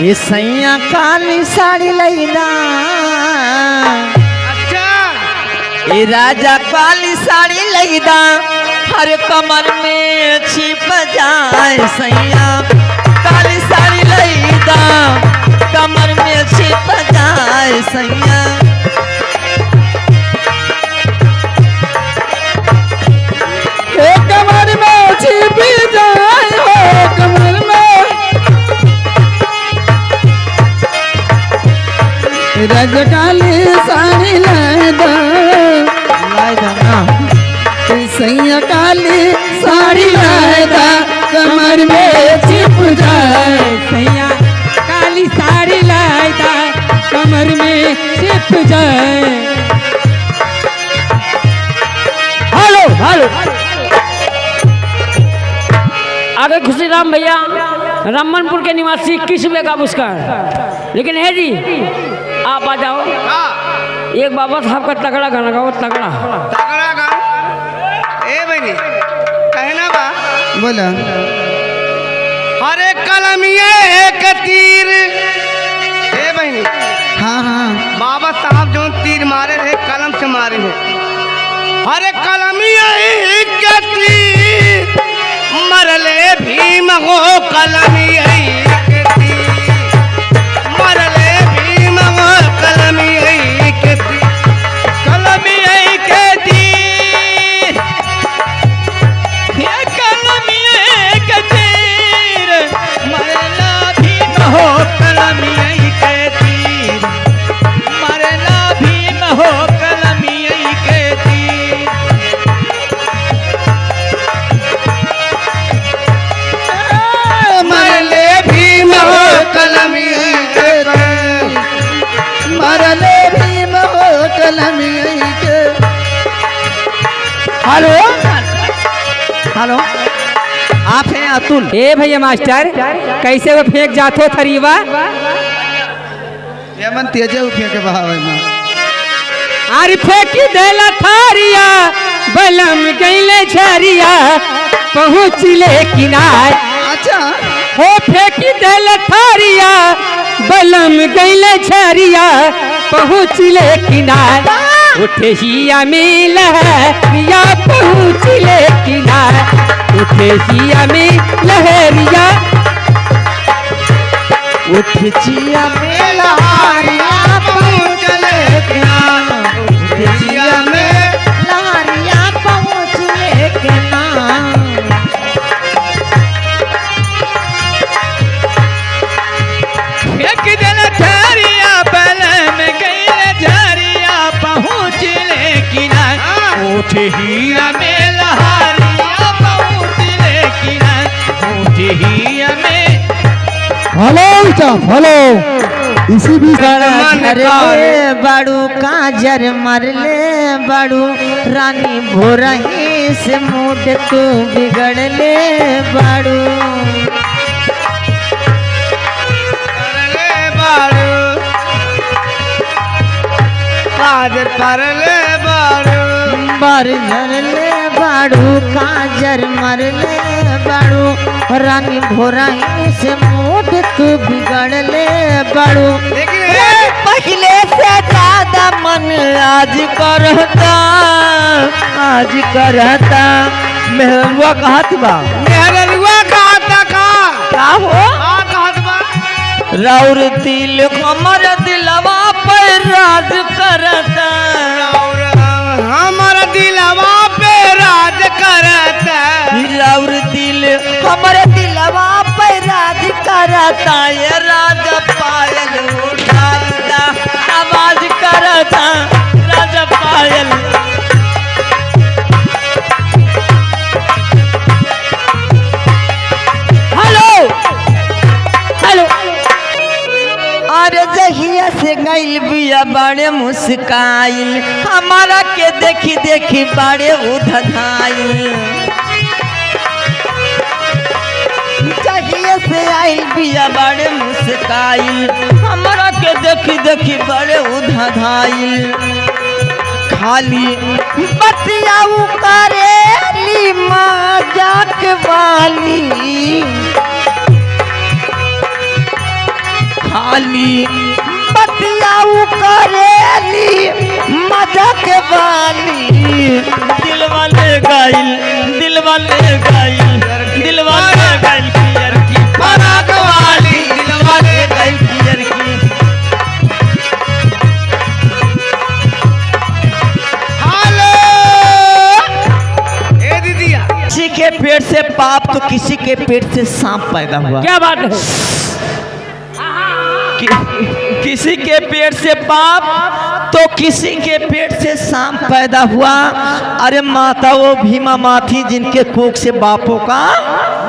ये सैया काली साड़ी लैदा। अच्छा ये राजा काली साड़ी लैदा, हर कमर में छिप जाए सैया काली साड़ी लैदा, कमर में छिप जाए सैया। कमर में छिप जाए हो कमर में, राजा काली साड़ी लैदा ना सैया काली साड़ी लैदा, कमर में छिप जाए सैया काली साड़ी लैदा, कमर में छिप जाए। हेलो हेलो आगे खुशीराम भैया रामनपुर के निवासी 21 रुपये का पुरस्कार। लेकिन है जी आप आ जाओ, एक बाबा साहब का तगड़ा गाना गाओ, तगड़ा तगड़ा गा। ए बहनी कहना बा बोला हर एक कलमिए एक तीर। ए बहनी हाँ हाँ बाबा साहब जो तीर मारे रहे कलम से मारे हैं। हर एक कलमिए एक तीर मरले भीम हो कलमिए एक तीर, मरले भीम हो कलमिए एक तीर, कलमिए के तीर, ये कलमिए के तीर, मरला भीम हो कलमिए के तीर, मरला भीम हो कलमिए के तीर। मरले भीम हो कलमिए के तीर, मरले भीम हो कलमिए के। हेलो हेलो आप हैं अतुल? ए भैया मास्टर कैसे वो फेंक जाते थरीवा? ये मन तेजे उठे के बहावे में अरे फेंकी देला थारिया, बलम गईले झरिया, पहुँचले किनार। अच्छा हो फेंकी देला थारिया, बलम गईले झरिया, पहुँचले किनार। उठे हिया में लहरिया, पहुँचले किनार। उठे हिया में लहरिया, उठ जिया में लहरिया पहुँचले किनार, उठ जिया में लहरिया पहुँचले किनार। फेंक देला झरिया, बलम गईले झरिया, पहुँचले किनार। उठ हिया में लहरिया, पहुँचले किनार, उठ हिया में। हेलो स्टाफ हेलो इसी बीच मरले बाड़ू काजर मरले बाड़ू, रानी भोरही से मूड तू बिगड़ले बाड़ू। परले बारू काजर परले बारू, बर झरले बाड़ू काजर मरले बाड़ू, रानी भोरही से मूड तू बिगड़ले बाड़ू। लेकिन पहले से ज्यादा मन आज करता, आज करता। मेहरुआ कहत बा मेहरलुआ कहता का हो कहत बा राउर दिल हमर दिलवा पर राज करता, और हमारा दिलवा पे राज करता। राउर दिल हमर दिलवा पर राज करता। ये राजा पायल उठाता आवाज करता, राजा पायल। हेलो हेलो अरे जहिया से गइल बिया बड़े मुस्काइल, हमारा के देखी देखी बड़े उधधाइल। जहिया से आइल बिया बड़े मुस्काइल, हमारा के देखी देखी बड़े उधधाइल। खाली बतियाऊ करेली मजाक वाली, खाली बतियाऊ करेली मजाक वाली दिल वाले गाइल दिल वाले गाइल दिल वाले गाइल पियर की पराग वाली दिल वाले गाइल पियर की। किसी के पेट से पाप तो किसी के पेट से सांप पैदा हुआ। क्या बात है? किसी के पेट से पाप तो किसी के पेट से सांप पैदा हुआ। अरे माता वो भीमा माथी जिनके कोख से बापों का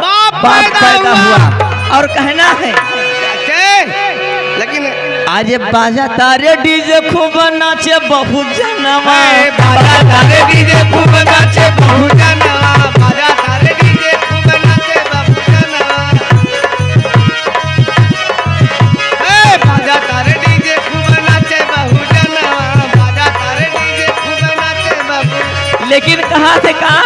बाप पैदा हुआ। और कहना है लेकिन आज बाजा तारे डीजे खूब नाचे बहु जनवा बाजा तारे डीजे खूब नाचे बहु जनवा बाजा तारे डीजे खूब नाचे बहु जनवा बाजा तारे डीजे खूब नाचे बहु जनवा बाजा तारे डीजे खूब नाचे बहु। लेकिन कहाँ से कहाँ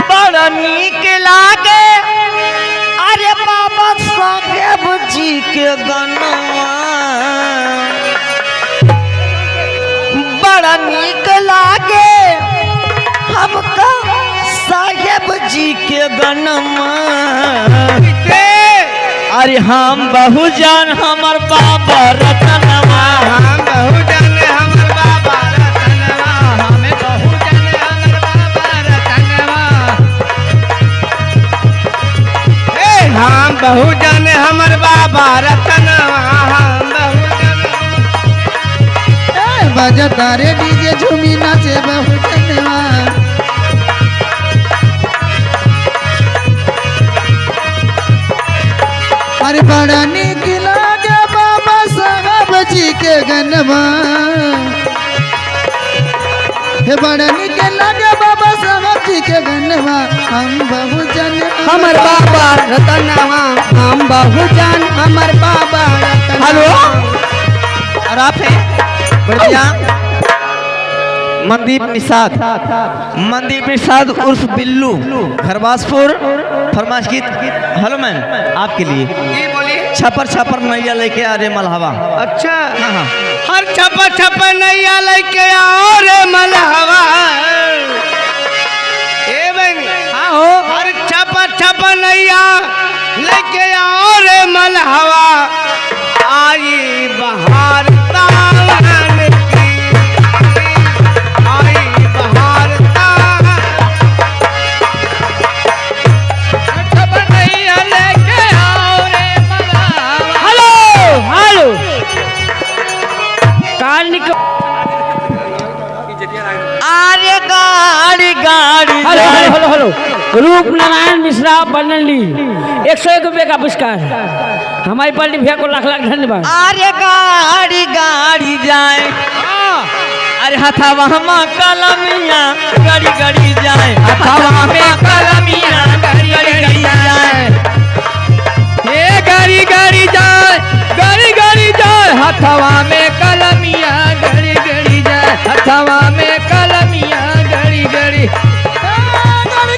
बड़ा नीक लागे अरे बाबा साहेब जी के गनवा बड़ा नीक लागे हमका साहेब जी के गनवा। अरे हम बहुजन हमर बाबा रतनवा हम बहुजन हमर बाबा रतनवा हमें बहुजन हमर बाबा रतनवा हम बहुजन हमर बाबा रतनवा हम बहुजन बाजा तारे डीजे झूमी नाचे बहुजनवा अरे बड़ा नीक लागे बाबा साहब जी के गनवा हे बड़ा नीक लागे बाबा साहब जी के गनवा हम बहुजन हमर बाबा रतनवा हम बहुजन हमर बाबा रतनवा। हेलो और आप हैं बढ़िया मनदीप निषाद उर्फ बिल्लू खरबासपुर फरमाइश की। हेलो मैम आपके लिए जी बोलिए। छपर छपर नैया लेके आ रे मलहवा। अच्छा हाँ हाँ हर छप्पा छप्पा नैया लेके आओ रे मलहवा ए बहनी हाँ हो। हर छप्पा छप्पा नैया लेके आओ रे मलहवा आई बहार तावन की आई बहार तावन छप्पा नैया लेके आओ रे मलहवा। हेलो हेलो काल निकल। अरे गाड़ी गाड़ी हेलो हेलो हेलो हेलो रूप नारायण मिश्रा बनली 101 रुपये का पुरस्कार। हमारी पार्टी भैया को लाख लाख धन्यवाद। अरे गाड़ी गाड़ी जाए अरे हथावा हम कलमिया गाड़ी गाड़ी जाए हथावा में कलमिया गाड़ी गाड़ी जाए ये गाड़ी गाड़ी जाए गाड़ी गाड़ी जाए हथवा में कलमिया गड़ी गड़ी जाए हथवा में कलमिया गड़ी गड़ी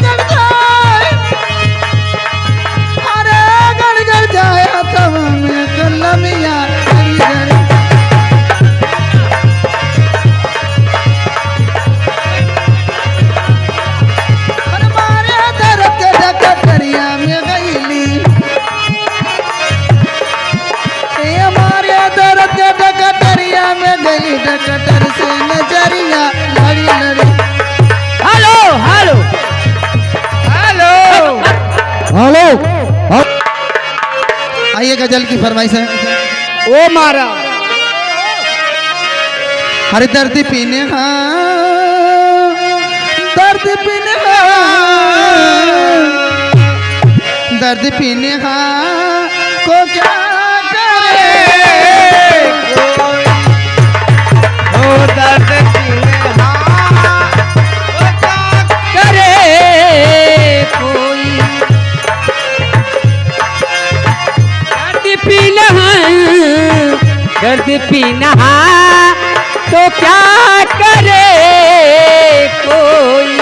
गड़ जाए अरे गड़ जाए हथवा में कलमिया गड़ी गड़ी अरे मारे दर्द के डकरिया में गईली हमारे दर्द के डकटरिया में गई डकटर से नजरिया लड़ी लड़ी। हेलो हेलो हेलो हेलो आइए गजल की फरमाइश है। ओ मारा हर दर्द पीने दर्द पीने दर्द पीने को क्या करे ओ दर्द पीने करे कोई दर्द पीना तो क्या करे कोई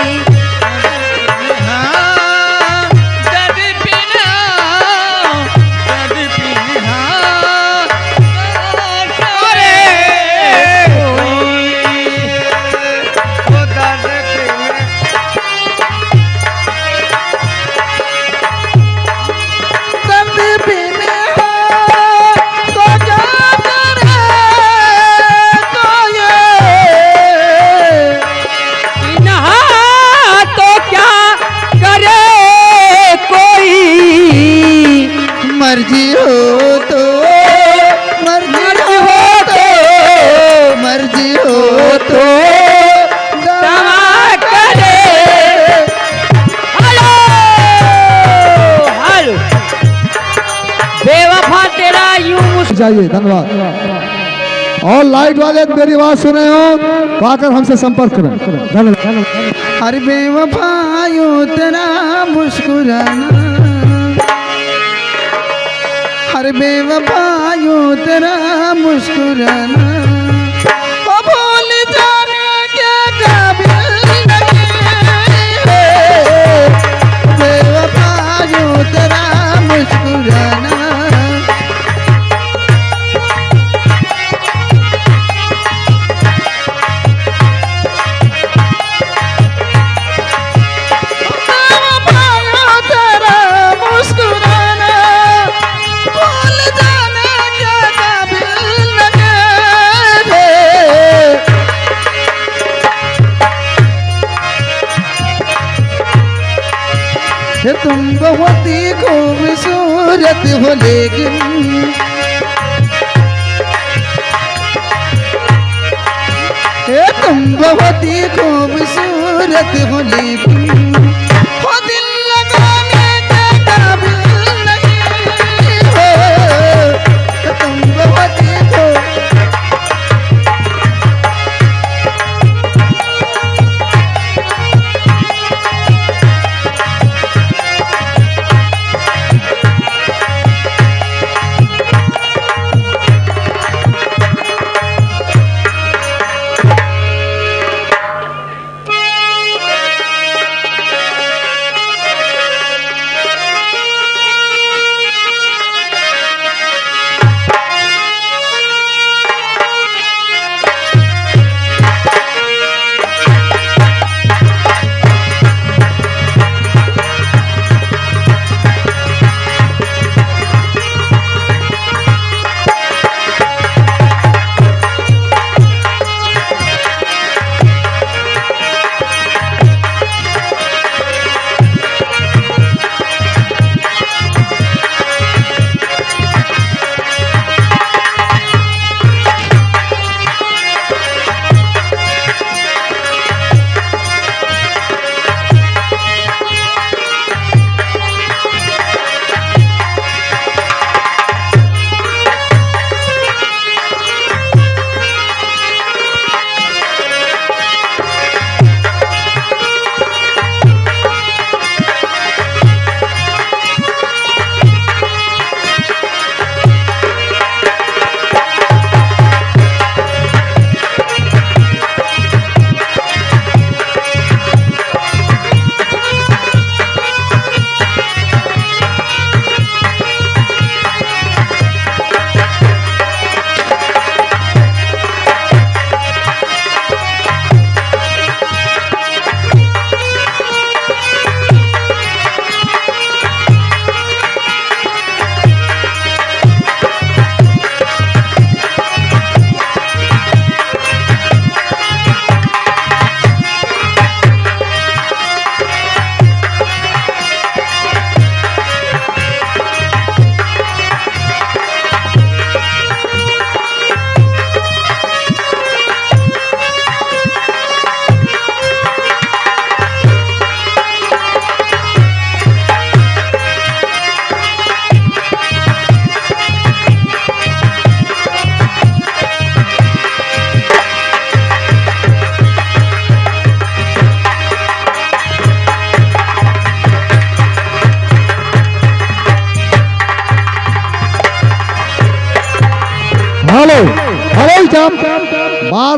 मर्जी हो तो मर्जी हो तो मर्जी हो तो दवा करे। हेलो हेलो बेवफा तेरा यूं चाहिए। धन्यवाद। और लाइट वाले मेरी बात सुने हो तो आकर हमसे संपर्क करें। धन्यवाद। हर बेवफायो तेरा मुस्कुराना, हर बेवफायो तेरा मुस्कुराना, ओ भूल जाने के काबिल नहीं है, बेवफायो तेरा मुस्कुराना। तुम बहुत ही खूबसूरत हो लेकिन तुम बहुत ही खूबसूरत हो लेकिन हो दिल लगाने के काबिल नहीं हो, तुम बहुत ही हेलो हेलो साहब बार